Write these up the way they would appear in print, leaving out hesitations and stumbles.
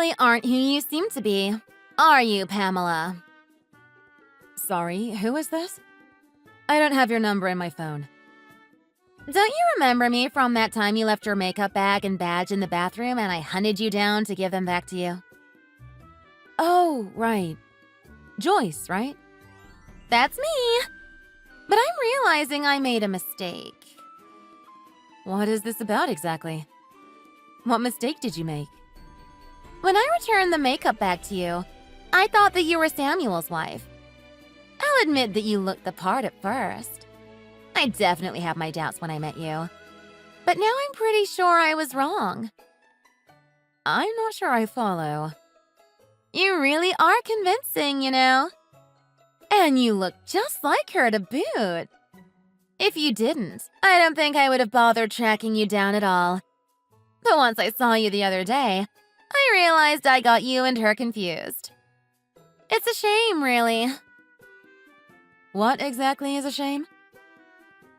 really aren't who you seem to be, are you, Pamela? Sorry, who is this? I don't have your number in my phone. Don't you remember me from that time you left your makeup bag and badge in the bathroom and I hunted you down to give them back to you? Oh, right. Joyce, right? That's me. But I'm realizing I made a mistake. What is this about exactly? What mistake did you make? When I returned the makeup bag to you, I thought that you were Samuel's wife. I'll admit that you looked the part at first. I definitely had my doubts when I met you. But now I'm pretty sure I was wrong. I'm not sure I follow. You really are convincing, you know. And you look just like her to boot. If you didn't, I don't think I would have bothered tracking you down at all. But once I saw you the other day, I realized I got you and her confused. It's a shame, really. What exactly is a shame?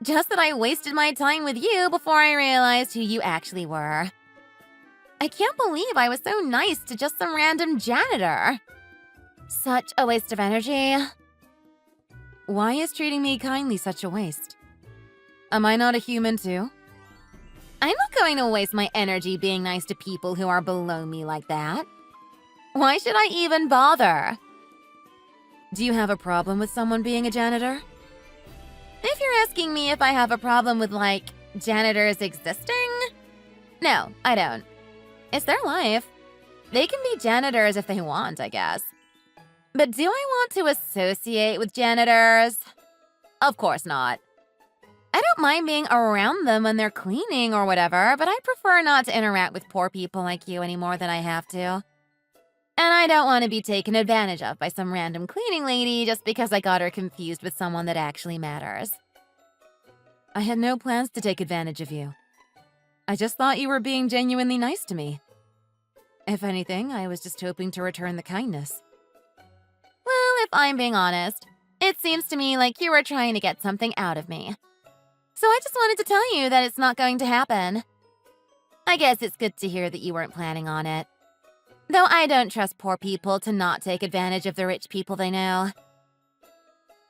Just that I wasted my time with you before I realized who you actually were. I can't believe I was so nice to just some random janitor. Such a waste of energy. Why is treating me kindly such a waste? Am I not a human too? I'm not going to waste my energy being nice to people who are below me like that. Why should I even bother? Do you have a problem with someone being a janitor? If you're asking me if I have a problem with, like, janitors existing? No, I don't. It's their life. They can be janitors if they want, I guess. But do I want to associate with janitors? Of course not. I don't mind being around them when they're cleaning or whatever, but I prefer not to interact with poor people like you any more than I have to. And I don't want to be taken advantage of by some random cleaning lady just because I got her confused with someone that actually matters. I had no plans to take advantage of you. I just thought you were being genuinely nice to me. If anything, I was just hoping to return the kindness. Well, if I'm being honest, it seems to me like you were trying to get something out of me. So I just wanted to tell you that it's not going to happen. I guess it's good to hear that you weren't planning on it. Though I don't trust poor people to not take advantage of the rich people they know.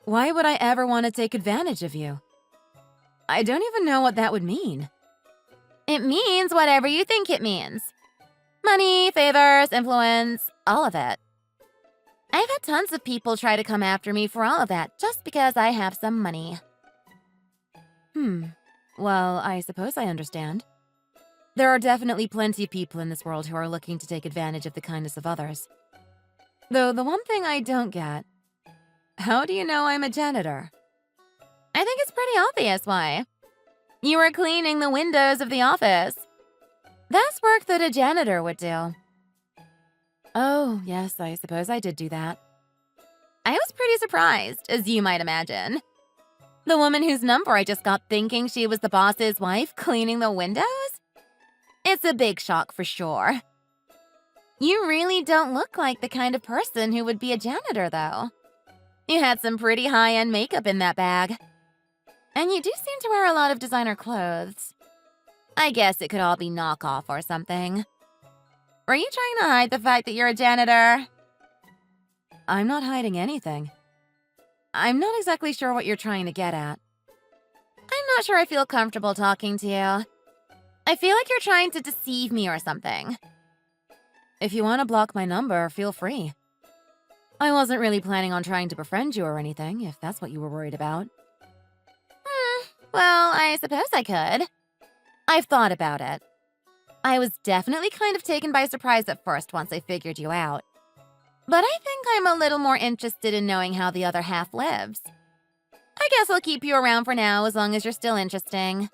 Why would I ever want to take advantage of you? I don't even know what that would mean. It means whatever you think it means. Money, favors, influence, all of it. I've had tons of people try to come after me for all of that just because I have some money. Well, I suppose I understand. There are definitely plenty of people in this world who are looking to take advantage of the kindness of others. Though the one thing I don't get, how do you know I'm a janitor? I think it's pretty obvious why. You were cleaning the windows of the office. That's work that a janitor would do. Oh, yes, I suppose I did do that. I was pretty surprised, as you might imagine. The woman whose number I just got thinking she was the boss's wife cleaning the windows? It's a big shock for sure. You really don't look like the kind of person who would be a janitor, though. You had some pretty high-end makeup in that bag. And you do seem to wear a lot of designer clothes. I guess it could all be knockoff or something. Were you trying to hide the fact that you're a janitor? I'm not hiding anything. I'm not exactly sure what you're trying to get at. I'm not sure I feel comfortable talking to you. I feel like you're trying to deceive me or something. If you want to block my number, feel free. I wasn't really planning on trying to befriend you or anything, if that's what you were worried about. Well, I suppose I could. I've thought about it. I was definitely kind of taken by surprise at first once I figured you out. But I think I'm a little more interested in knowing how the other half lives. I guess I'll keep you around for now as long as you're still interesting.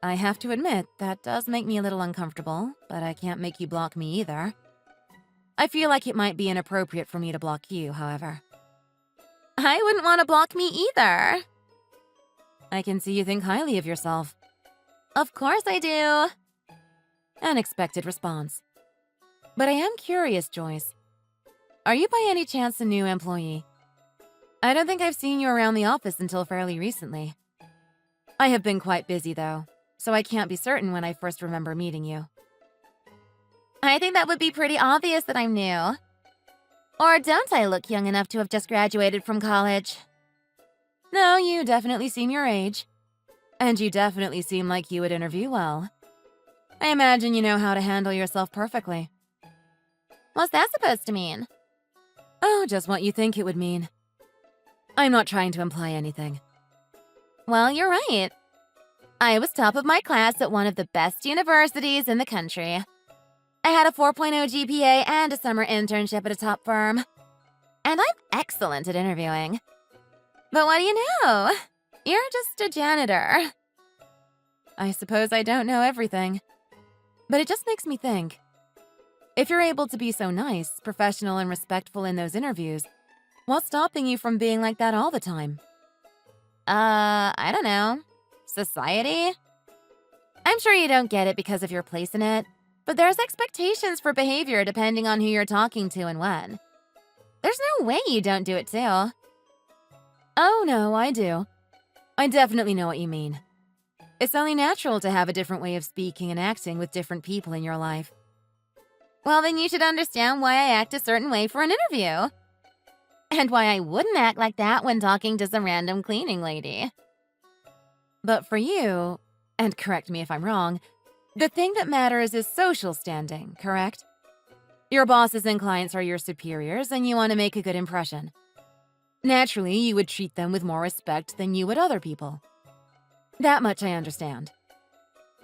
I have to admit, that does make me a little uncomfortable, but I can't make you block me either. I feel like it might be inappropriate for me to block you, however. I wouldn't want to block me either. I can see you think highly of yourself. Of course I do. Unexpected response. But I am curious, Joyce. Are you by any chance a new employee? I don't think I've seen you around the office until fairly recently. I have been quite busy, though, so I can't be certain when I first remember meeting you. I think that would be pretty obvious that I'm new. Or don't I look young enough to have just graduated from college? No, you definitely seem your age. And you definitely seem like you would interview well. I imagine you know how to handle yourself perfectly. What's that supposed to mean? Oh, just what you think it would mean. I'm not trying to imply anything. Well, you're right. I was top of my class at one of the best universities in the country. I had a 4.0 GPA and a summer internship at a top firm. And I'm excellent at interviewing. But what do you know? You're just a janitor. I suppose I don't know everything. But it just makes me think. If you're able to be so nice, professional, and respectful in those interviews, what's stopping you from being like that all the time? I don't know. Society? I'm sure you don't get it because of your place in it, but there's expectations for behavior depending on who you're talking to and when. There's no way you don't do it too. Oh, no, I do. I definitely know what you mean. It's only natural to have a different way of speaking and acting with different people in your life. Well, then you should understand why I act a certain way for an interview. And why I wouldn't act like that when talking to some random cleaning lady. But for you, and correct me if I'm wrong, the thing that matters is social standing, correct? Your bosses and clients are your superiors and you want to make a good impression. Naturally, you would treat them with more respect than you would other people. That much I understand.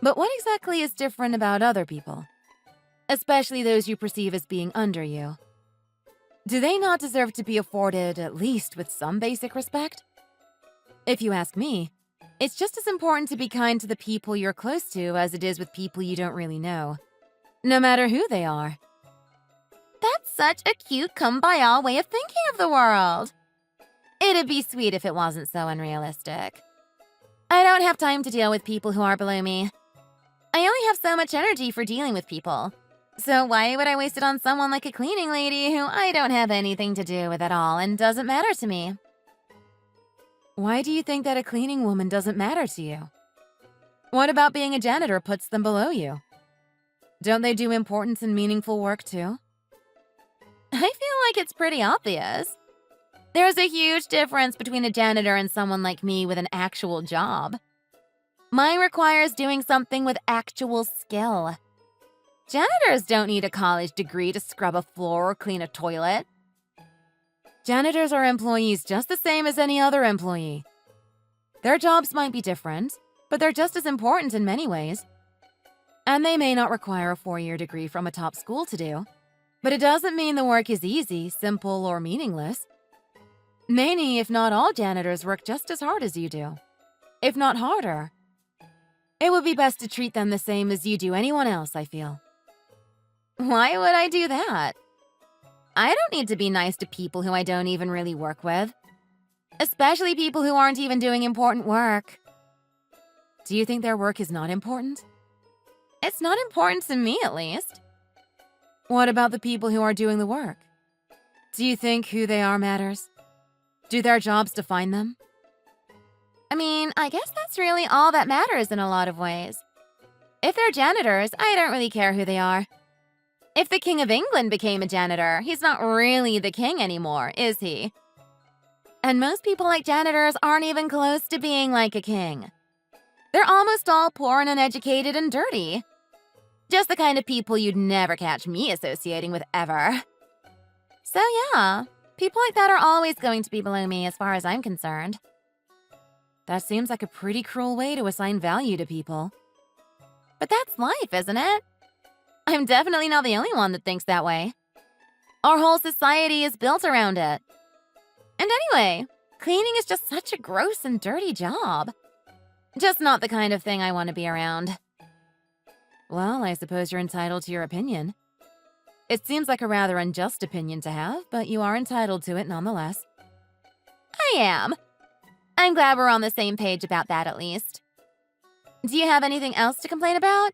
But what exactly is different about other people? Especially those you perceive as being under you. Do they not deserve to be afforded at least with some basic respect? If you ask me, it's just as important to be kind to the people you're close to as it is with people you don't really know, no matter who they are. That's such a cute kumbaya way of thinking of the world. It'd be sweet if it wasn't so unrealistic. I don't have time to deal with people who are below me. I only have so much energy for dealing with people. So why would I waste it on someone like a cleaning lady who I don't have anything to do with at all and doesn't matter to me? Why do you think that a cleaning woman doesn't matter to you? What about being a janitor puts them below you? Don't they do important and meaningful work too? I feel like it's pretty obvious. There's a huge difference between a janitor and someone like me with an actual job. Mine requires doing something with actual skill. Janitors don't need a college degree to scrub a floor or clean a toilet. Janitors are employees just the same as any other employee. Their jobs might be different, but they're just as important in many ways. And they may not require a 4-year degree from a top school to do, but it doesn't mean the work is easy, simple, or meaningless. Many, if not all, janitors work just as hard as you do, if not harder. It would be best to treat them the same as you do anyone else, I feel. Why would I do that? I don't need to be nice to people who I don't even really work with. Especially people who aren't even doing important work. Do you think their work is not important? It's not important to me, at least. What about the people who are doing the work? Do you think who they are matters? Do their jobs define them? I mean, I guess that's really all that matters in a lot of ways. If they're janitors, I don't really care who they are. If the King of England became a janitor, he's not really the king anymore, is he? And most people like janitors aren't even close to being like a king. They're almost all poor and uneducated and dirty. Just the kind of people you'd never catch me associating with ever. So yeah, people like that are always going to be below me as far as I'm concerned. That seems like a pretty cruel way to assign value to people. But that's life, isn't it? I'm definitely not the only one that thinks that way. Our whole society is built around it. And anyway, cleaning is just such a gross and dirty job. Just not the kind of thing I want to be around. Well, I suppose you're entitled to your opinion. It seems like a rather unjust opinion to have, but you are entitled to it nonetheless. I am. I'm glad we're on the same page about that at least. Do you have anything else to complain about?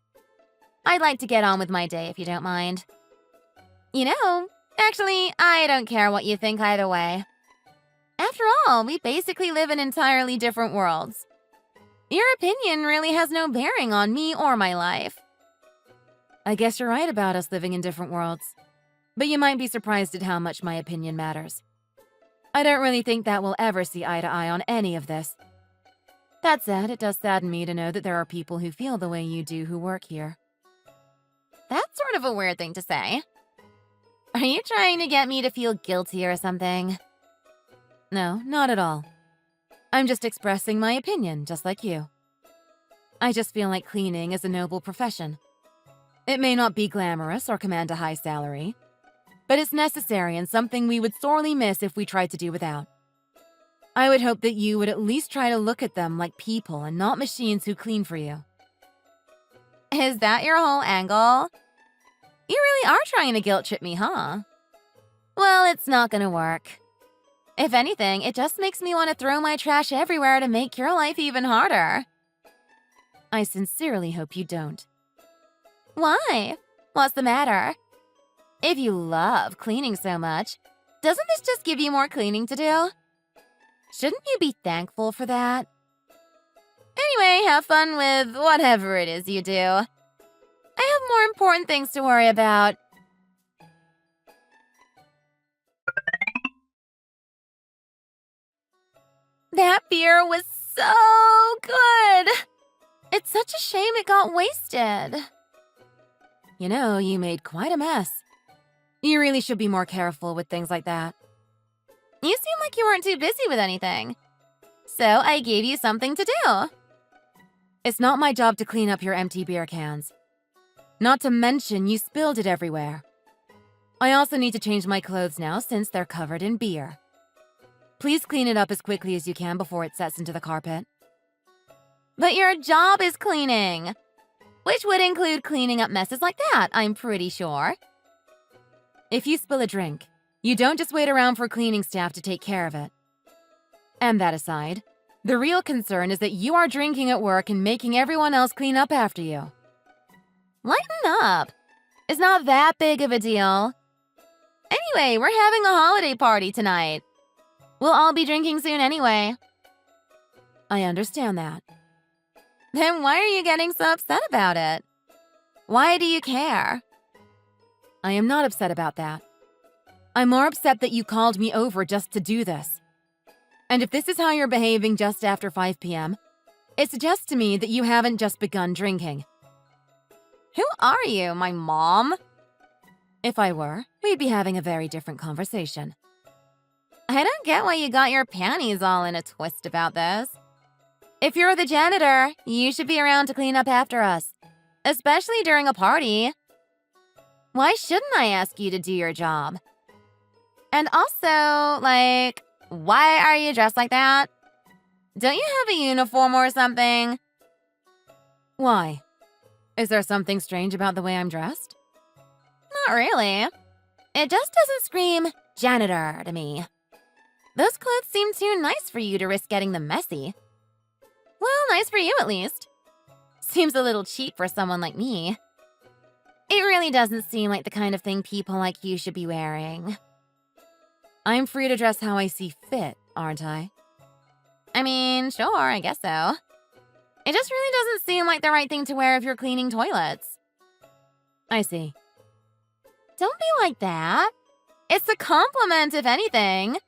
I'd like to get on with my day if you don't mind. You know, actually, I don't care what you think either way. After all, we basically live in entirely different worlds. Your opinion really has no bearing on me or my life. I guess you're right about us living in different worlds. But you might be surprised at how much my opinion matters. I don't really think that we'll ever see eye to eye on any of this. That said, it does sadden me to know that there are people who feel the way you do who work here. That's sort of a weird thing to say. Are you trying to get me to feel guilty or something? No, not at all. I'm just expressing my opinion, just like you. I just feel like cleaning is a noble profession. It may not be glamorous or command a high salary, but it's necessary and something we would sorely miss if we tried to do without. I would hope that you would at least try to look at them like people and not machines who clean for you. Is that your whole angle? You really are trying to guilt trip me, huh? Well, it's not gonna work. If anything, it just makes me want to throw my trash everywhere to make your life even harder. I sincerely hope you don't. Why? What's the matter? If you love cleaning so much, doesn't this just give you more cleaning to do? Shouldn't you be thankful for that? Anyway, have fun with whatever it is you do. I have more important things to worry about. That beer was so good! It's such a shame it got wasted. You know, you made quite a mess. You really should be more careful with things like that. You seem like you weren't too busy with anything. So I gave you something to do. It's not my job to clean up your empty beer cans. Not to mention, you spilled it everywhere. I also need to change my clothes now since they're covered in beer. Please clean it up as quickly as you can before it sets into the carpet. But your job is cleaning, which would include cleaning up messes like that, I'm pretty sure. If you spill a drink, you don't just wait around for cleaning staff to take care of it. And that aside, the real concern is that you are drinking at work and making everyone else clean up after you. Lighten up. It's not that big of a deal. Anyway, we're having a holiday party tonight. We'll all be drinking soon anyway. I understand that. Then why are you getting so upset about it? Why do you care? I am not upset about that. I'm more upset that you called me over just to do this. And if this is how you're behaving just after 5 p.m., it suggests to me that you haven't just begun drinking. Who are you, my mom? If I were, we'd be having a very different conversation. I don't get why you got your panties all in a twist about this. If you're the janitor, you should be around to clean up after us, especially during a party. Why shouldn't I ask you to do your job? And also, why are you dressed like that? Don't you have a uniform or something? Why? Is there something strange about the way I'm dressed? Not really. It just doesn't scream janitor to me. Those clothes seem too nice for you to risk getting them messy. Well, nice for you at least. Seems a little cheap for someone like me. It really doesn't seem like the kind of thing people like you should be wearing. I'm free to dress how I see fit, aren't I? I mean, sure, I guess so. It just really doesn't seem like the right thing to wear if you're cleaning toilets. I see. Don't be like that. It's a compliment, if anything.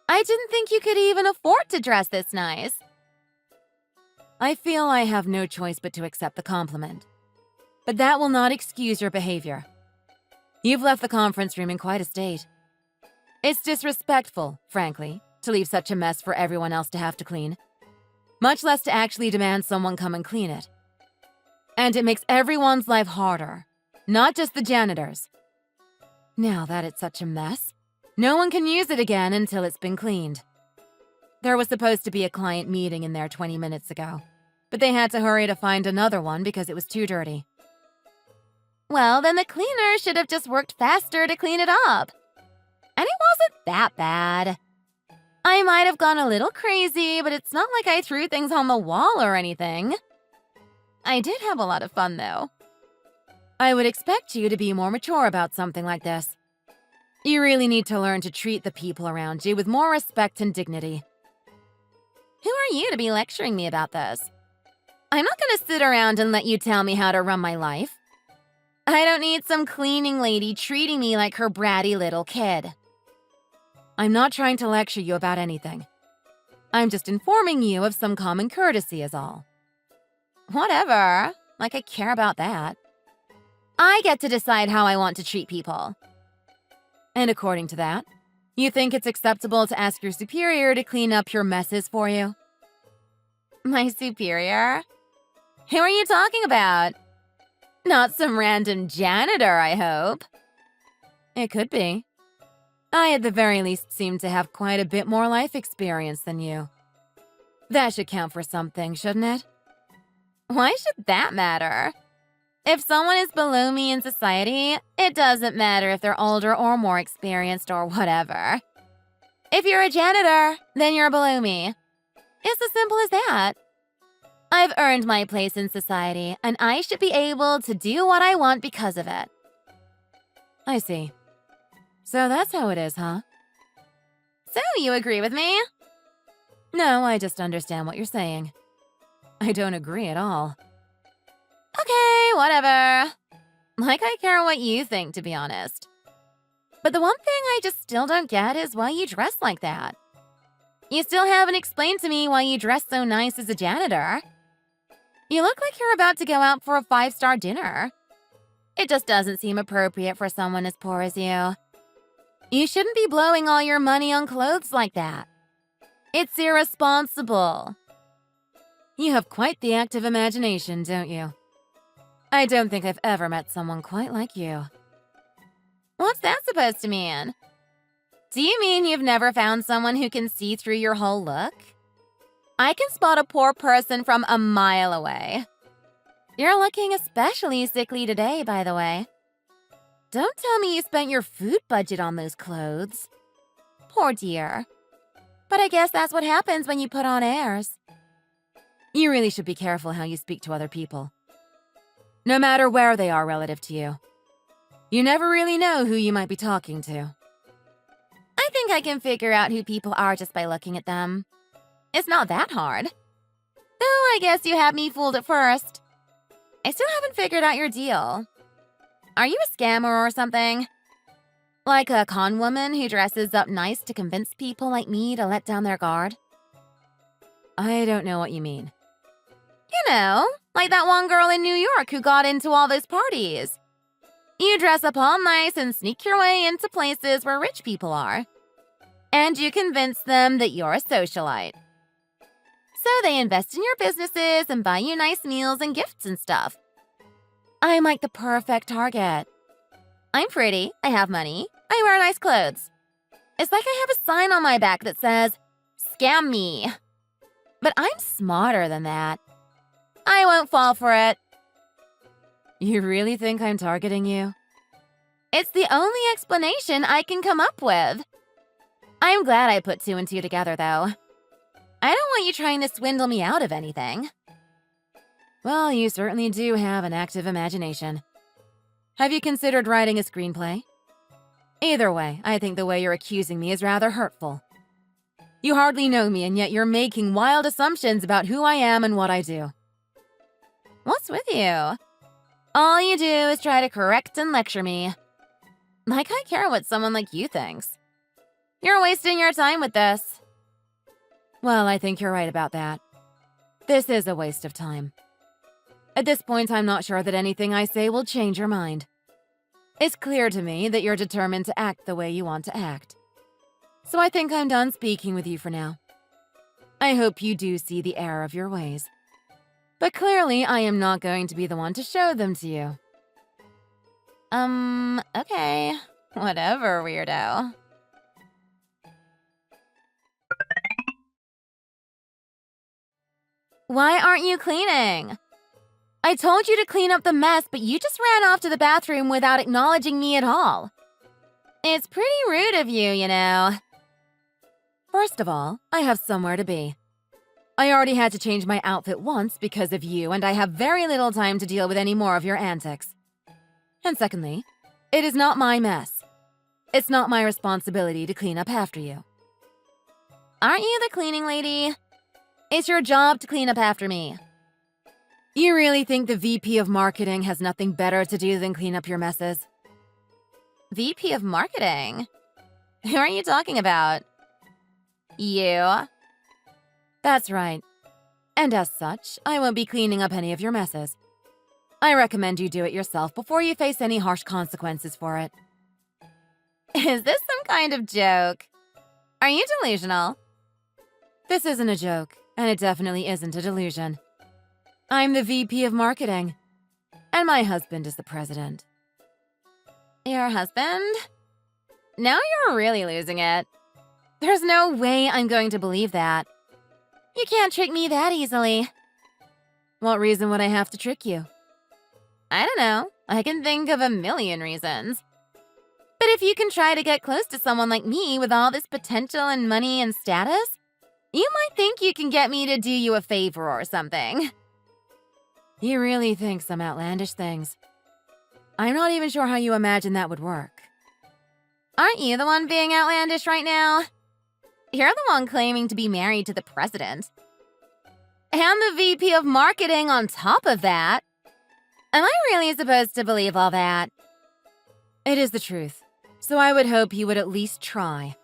I didn't think you could even afford to dress this nice. I feel I have no choice but to accept the compliment. But that will not excuse your behavior. You've left the conference room in quite a state. It's disrespectful, frankly, to leave such a mess for everyone else to have to clean. Much less to actually demand someone come and clean it. And it makes everyone's life harder, not just the janitors. Now that it's such a mess, no one can use it again until it's been cleaned. There was supposed to be a client meeting in there 20 minutes ago, but they had to hurry to find another one because it was too dirty. Well, then the cleaner should have just worked faster to clean it up. And it wasn't that bad. I might have gone a little crazy, but it's not like I threw things on the wall or anything. I did have a lot of fun, though. I would expect you to be more mature about something like this. You really need to learn to treat the people around you with more respect and dignity. Who are you to be lecturing me about this? I'm not going to sit around and let you tell me how to run my life. I don't need some cleaning lady treating me like her bratty little kid. I'm not trying to lecture you about anything. I'm just informing you of some common courtesy is all. Whatever. Like I care about that. I get to decide how I want to treat people. And according to that, you think it's acceptable to ask your superior to clean up your messes for you? My superior? Who are you talking about? Not some random janitor, I hope. It could be. I, at the very least, seem to have quite a bit more life experience than you. That should count for something, shouldn't it? Why should that matter? If someone is below me in society, it doesn't matter if they're older or more experienced or whatever. If you're a janitor, then you're below me. It's as simple as that. I've earned my place in society, and I should be able to do what I want because of it. I see. So that's how it is, huh? So you agree with me? No, I just understand what you're saying. I don't agree at all. Okay, whatever. Like I care what you think, to be honest. But the one thing I just still don't get is why you dress like that. You still haven't explained to me why you dress so nice as a janitor. You look like you're about to go out for a 5-star dinner. It just doesn't seem appropriate for someone as poor as you. You shouldn't be blowing all your money on clothes like that. It's irresponsible. You have quite the active imagination, don't you? I don't think I've ever met someone quite like you. What's that supposed to mean? Do you mean you've never found someone who can see through your whole look? I can spot a poor person from a mile away. You're looking especially sickly today, by the way. Don't tell me you spent your food budget on those clothes. Poor dear. But I guess that's what happens when you put on airs. You really should be careful how you speak to other people. No matter where they are relative to you. You never really know who you might be talking to. I think I can figure out who people are just by looking at them. It's not that hard. Though I guess you had me fooled at first. I still haven't figured out your deal. Are you a scammer or something? Like a con woman who dresses up nice to convince people like me to let down their guard? I don't know what you mean. You know, like that one girl in New York who got into all those parties. You dress up all nice and sneak your way into places where rich people are. And you convince them that you're a socialite. So they invest in your businesses and buy you nice meals and gifts and stuff. I'm like the perfect target. I'm pretty, I have money, I wear nice clothes. It's like I have a sign on my back that says, "Scam me." But I'm smarter than that. I won't fall for it. You really think I'm targeting you? It's the only explanation I can come up with. I'm glad I put 2 and 2 together, though. I don't want you trying to swindle me out of anything. Well, you certainly do have an active imagination. Have you considered writing a screenplay? Either way, I think the way you're accusing me is rather hurtful. You hardly know me, and yet you're making wild assumptions about who I am and what I do. What's with you? All you do is try to correct and lecture me. Like I care what someone like you thinks. You're wasting your time with this. Well, I think you're right about that. This is a waste of time. At this point, I'm not sure that anything I say will change your mind. It's clear to me that you're determined to act the way you want to act. So I think I'm done speaking with you for now. I hope you do see the error of your ways. But clearly, I am not going to be the one to show them to you. Okay. Whatever, weirdo. Why aren't you cleaning? I told you to clean up the mess, but you just ran off to the bathroom without acknowledging me at all. It's pretty rude of you, you know. First of all, I have somewhere to be. I already had to change my outfit once because of you, and I have very little time to deal with any more of your antics. And secondly, it is not my mess. It's not my responsibility to clean up after you. Aren't you the cleaning lady? It's your job to clean up after me. You really think the VP of Marketing has nothing better to do than clean up your messes? VP of Marketing? Who are you talking about? You? That's right. And as such, I won't be cleaning up any of your messes. I recommend you do it yourself before you face any harsh consequences for it. Is this some kind of joke? Are you delusional? This isn't a joke, and it definitely isn't a delusion. I'm the VP of Marketing, and my husband is the president. Your husband? Now you're really losing it. There's no way I'm going to believe that. You can't trick me that easily. What reason would I have to trick you? I don't know. I can think of a million reasons. But if you can try to get close to someone like me with all this potential and money and status, you might think you can get me to do you a favor or something. You really think some outlandish things. I'm not even sure how you imagine that would work. Aren't you the one being outlandish right now? You're the one claiming to be married to the president. And the VP of Marketing on top of that. Am I really supposed to believe all that? It is the truth, so I would hope you would at least try.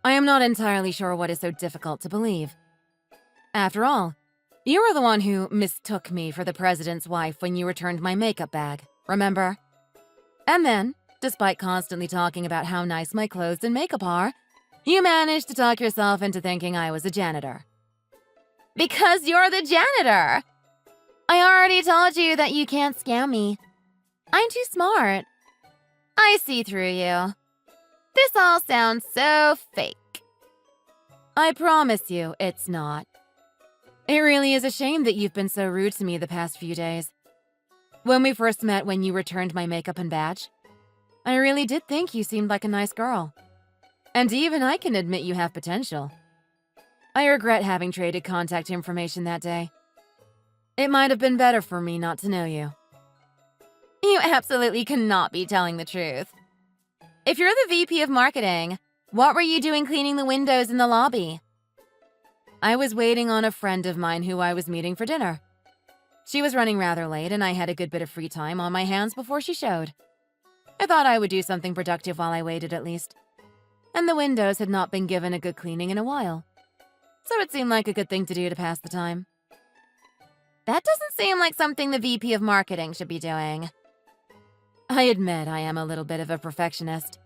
I am not entirely sure what is so difficult to believe. After all, you were the one who mistook me for the president's wife when you returned my makeup bag, remember? And then, despite constantly talking about how nice my clothes and makeup are, you managed to talk yourself into thinking I was a janitor. Because you're the janitor! I already told you that you can't scam me. I'm too smart. I see through you. This all sounds so fake. I promise you, it's not. It really is a shame that you've been so rude to me the past few days. When we first met when you returned my makeup and badge, I really did think you seemed like a nice girl. And even I can admit you have potential. I regret having traded contact information that day. It might have been better for me not to know you. You absolutely cannot be telling the truth. If you're the VP of Marketing, what were you doing cleaning the windows in the lobby? I was waiting on a friend of mine who I was meeting for dinner. She was running rather late, and I had a good bit of free time on my hands before she showed. I thought I would do something productive while I waited at least. And the windows had not been given a good cleaning in a while. So it seemed like a good thing to do to pass the time. That doesn't seem like something the VP of Marketing should be doing. I admit I am a little bit of a perfectionist.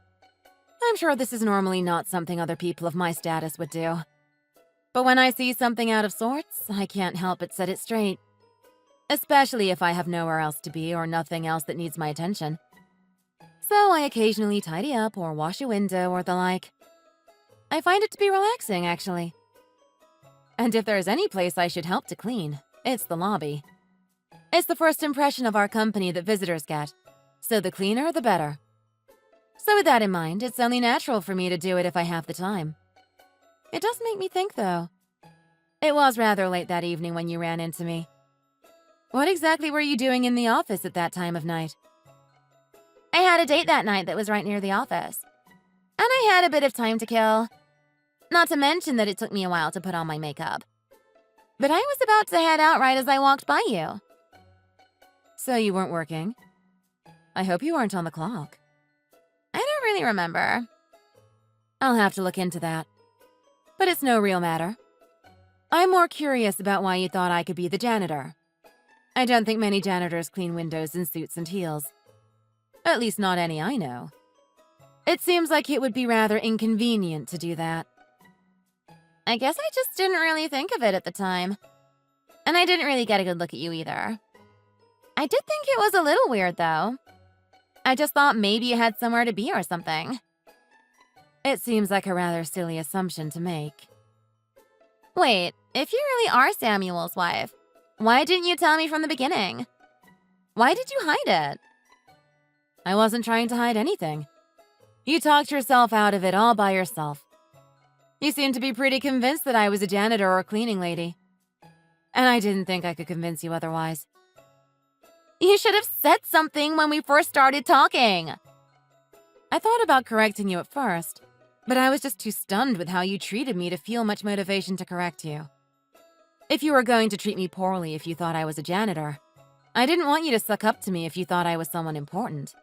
I'm sure this is normally not something other people of my status would do. But when I see something out of sorts, I can't help but set it straight. Especially if I have nowhere else to be or nothing else that needs my attention. So I occasionally tidy up or wash a window or the like. I find it to be relaxing, actually. And if there's any place I should help to clean, it's the lobby. It's the first impression of our company that visitors get, so the cleaner, the better. So with that in mind, it's only natural for me to do it if I have the time. It does make me think, though. It was rather late that evening when you ran into me. What exactly were you doing in the office at that time of night? I had a date that night that was right near the office. And I had a bit of time to kill. Not to mention that it took me a while to put on my makeup. But I was about to head out right as I walked by you. So you weren't working? I hope you weren't on the clock. I don't really remember. I'll have to look into that. But it's no real matter. I'm more curious about why you thought I could be the janitor. I don't think many janitors clean windows in suits and heels. At least not any I know. It seems like it would be rather inconvenient to do that. I guess I just didn't really think of it at the time. And I didn't really get a good look at you either. I did think it was a little weird, though. I just thought maybe you had somewhere to be or something. It seems like a rather silly assumption to make. Wait, if you really are Samuel's wife, why didn't you tell me from the beginning? Why did you hide it? I wasn't trying to hide anything. You talked yourself out of it all by yourself. You seemed to be pretty convinced that I was a janitor or a cleaning lady. And I didn't think I could convince you otherwise. You should have said something when we first started talking. I thought about correcting you at first, but I was just too stunned with how you treated me to feel much motivation to correct you. If you were going to treat me poorly if you thought I was a janitor, I didn't want you to suck up to me if you thought I was someone important.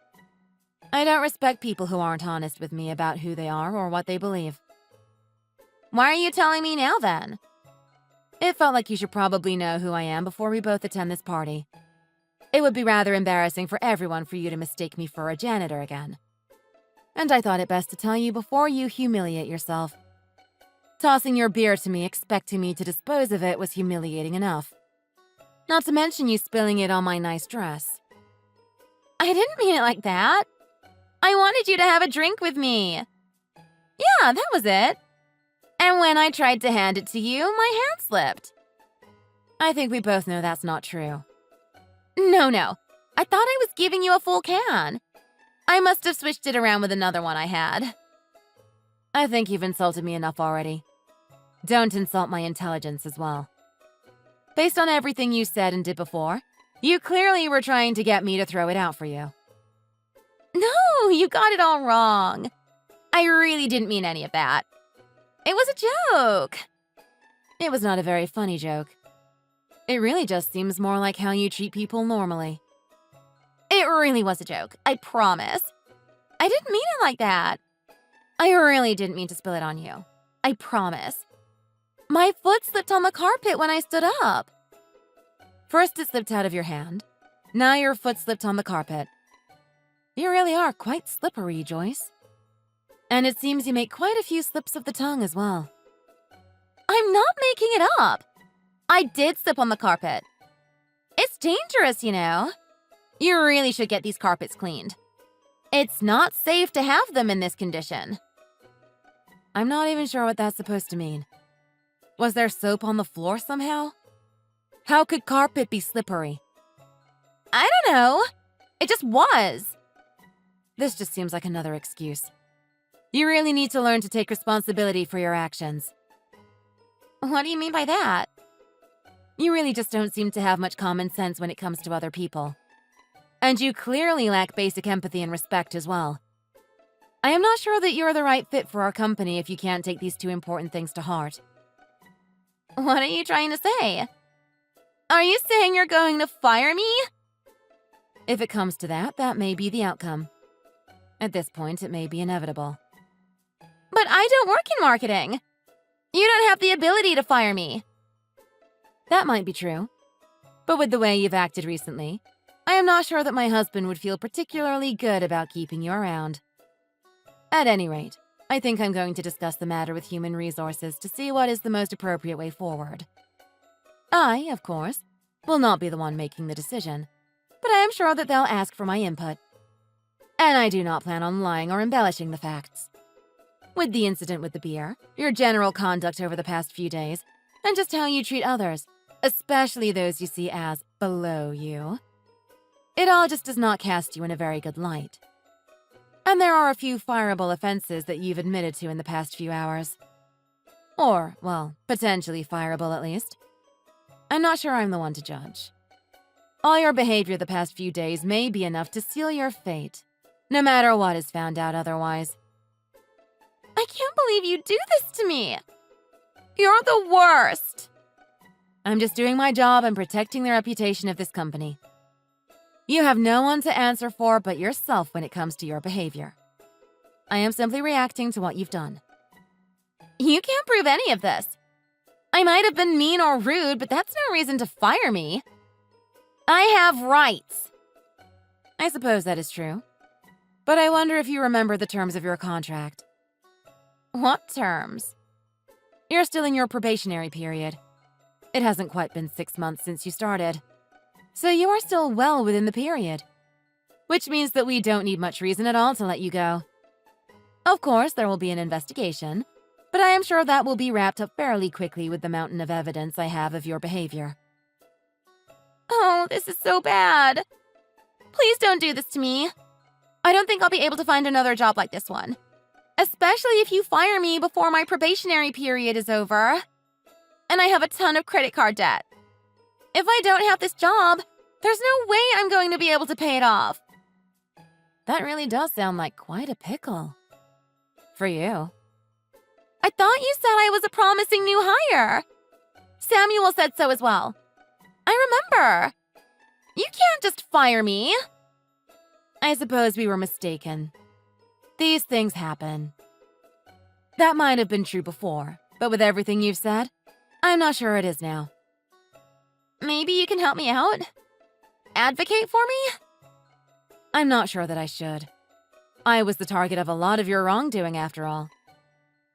I don't respect people who aren't honest with me about who they are or what they believe. Why are you telling me now then? It felt like you should probably know who I am before we both attend this party. It would be rather embarrassing for everyone for you to mistake me for a janitor again. And I thought it best to tell you before you humiliate yourself. Tossing your beer to me expecting me to dispose of it was humiliating enough. Not to mention you spilling it on my nice dress. I didn't mean it like that. I wanted you to have a drink with me. Yeah, that was it. And when I tried to hand it to you, my hand slipped. I think we both know that's not true. No. I thought I was giving you a full can. I must have switched it around with another one I had. I think you've insulted me enough already. Don't insult my intelligence as well. Based on everything you said and did before, you clearly were trying to get me to throw it out for you. No, you got it all wrong. I really didn't mean any of that. It was a joke. It was not a very funny joke. It really just seems more like how you treat people normally. It really was a joke, I promise. I didn't mean it like that. I really didn't mean to spill it on you. I promise. My foot slipped on the carpet when I stood up. First it slipped out of your hand. Now your foot slipped on the carpet. You really are quite slippery, Joyce. And it seems you make quite a few slips of the tongue as well. I'm not making it up. I did slip on the carpet. It's dangerous, you know. You really should get these carpets cleaned. It's not safe to have them in this condition. I'm not even sure what that's supposed to mean. Was there soap on the floor somehow? How could carpet be slippery? I don't know. It just was. This just seems like another excuse. You really need to learn to take responsibility for your actions. What do you mean by that? You really just don't seem to have much common sense when it comes to other people. And you clearly lack basic empathy and respect as well. I am not sure that you're the right fit for our company if you can't take these two important things to heart. What are you trying to say? Are you saying you're going to fire me? If it comes to that, that may be the outcome. At this point, it may be inevitable. But I don't work in marketing. You don't have the ability to fire me. That might be true. But with the way you've acted recently, I am not sure that my husband would feel particularly good about keeping you around. At any rate, I think I'm going to discuss the matter with human resources to see what is the most appropriate way forward. I, of course, will not be the one making the decision, but I am sure that they'll ask for my input. And I do not plan on lying or embellishing the facts. With the incident with the beer, your general conduct over the past few days, and just how you treat others, especially those you see as below you, it all just does not cast you in a very good light. And there are a few fireable offenses that you've admitted to in the past few hours. Or, well, potentially fireable at least. I'm not sure I'm the one to judge. All your behavior the past few days may be enough to seal your fate, no matter what is found out otherwise. I can't believe you do this to me. You're the worst. I'm just doing my job and protecting the reputation of this company. You have no one to answer for but yourself when it comes to your behavior. I am simply reacting to what you've done. You can't prove any of this. I might have been mean or rude, but that's no reason to fire me. I have rights. I suppose that is true. But I wonder if you remember the terms of your contract. What terms? You're still in your probationary period. It hasn't quite been 6 months since you started. So you are still well within the period. Which means that we don't need much reason at all to let you go. Of course, there will be an investigation, but I am sure that will be wrapped up fairly quickly with the mountain of evidence I have of your behavior. Oh, this is so bad. Please don't do this to me. I don't think I'll be able to find another job like this one. Especially if you fire me before my probationary period is over. And I have a ton of credit card debt. If I don't have this job, there's no way I'm going to be able to pay it off. That really does sound like quite a pickle. For you. I thought you said I was a promising new hire. Samuel said so as well. I remember. You can't just fire me. I suppose we were mistaken. These things happen. That might have been true before, but with everything you've said, I'm not sure it is now. Maybe you can help me out? Advocate for me? I'm not sure that I should. I was the target of a lot of your wrongdoing, after all.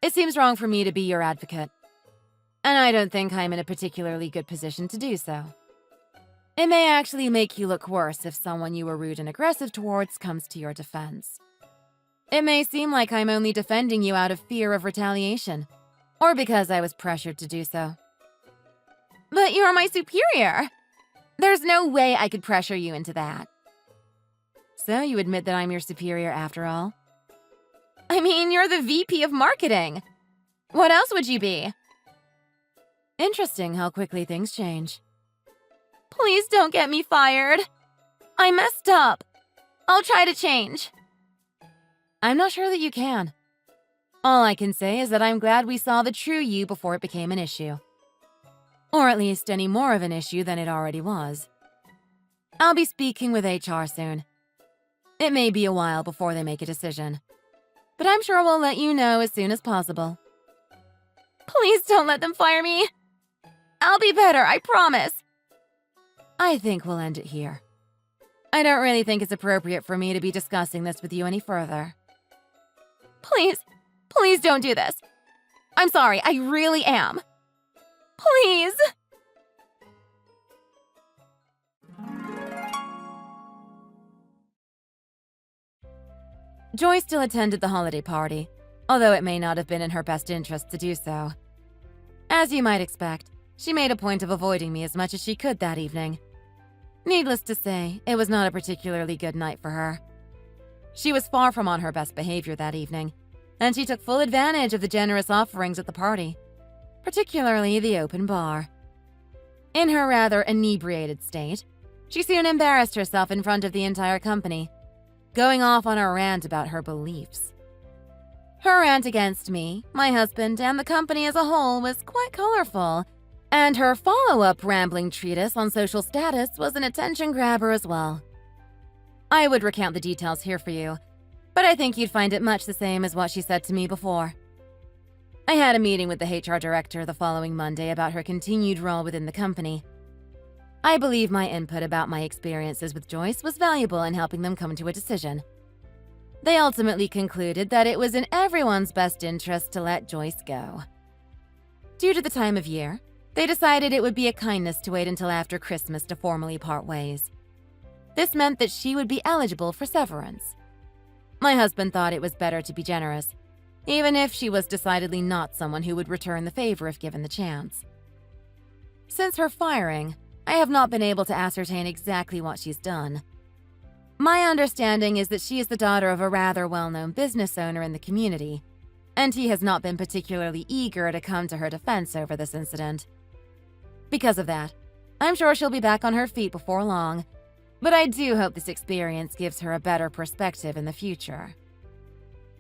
It seems wrong for me to be your advocate, and I don't think I'm in a particularly good position to do so. It may actually make you look worse if someone you were rude and aggressive towards comes to your defense. It may seem like I'm only defending you out of fear of retaliation, or because I was pressured to do so. But you're my superior. There's no way I could pressure you into that. So you admit that I'm your superior after all? I mean, you're the VP of marketing. What else would you be? Interesting how quickly things change. Please don't get me fired. I messed up. I'll try to change. I'm not sure that you can. All I can say is that I'm glad we saw the true you before it became an issue. Or at least any more of an issue than it already was. I'll be speaking with HR soon. It may be a while before they make a decision, but I'm sure we'll let you know as soon as possible. Please don't let them fire me. I'll be better, I promise. I think we'll end it here. I don't really think it's appropriate for me to be discussing this with you any further. Please don't do this. I'm sorry, I really am. Please. Joy still attended the holiday party, although it may not have been in her best interest to do so. As you might expect, she made a point of avoiding me as much as she could that evening. Needless to say, it was not a particularly good night for her. She was far from on her best behavior that evening, and she took full advantage of the generous offerings at the party, particularly the open bar. In her rather inebriated state, she soon embarrassed herself in front of the entire company, going off on a rant about her beliefs. Her rant against me, my husband, and the company as a whole was quite colorful, and her follow-up rambling treatise on social status was an attention grabber as well. I would recount the details here for you, but I think you'd find it much the same as what she said to me before. I had a meeting with the HR director the following Monday about her continued role within the company. I believe my input about my experiences with Joyce was valuable in helping them come to a decision. They ultimately concluded that it was in everyone's best interest to let Joyce go. Due to the time of year, they decided it would be a kindness to wait until after Christmas to formally part ways. This meant that she would be eligible for severance. My husband thought it was better to be generous, even if she was decidedly not someone who would return the favor if given the chance. Since her firing, I have not been able to ascertain exactly what she's done. My understanding is that she is the daughter of a rather well-known business owner in the community, and he has not been particularly eager to come to her defense over this incident. Because of that, I'm sure she'll be back on her feet before long, but I do hope this experience gives her a better perspective in the future.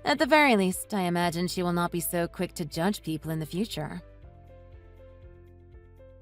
At the very least, I imagine she will not be so quick to judge people in the future.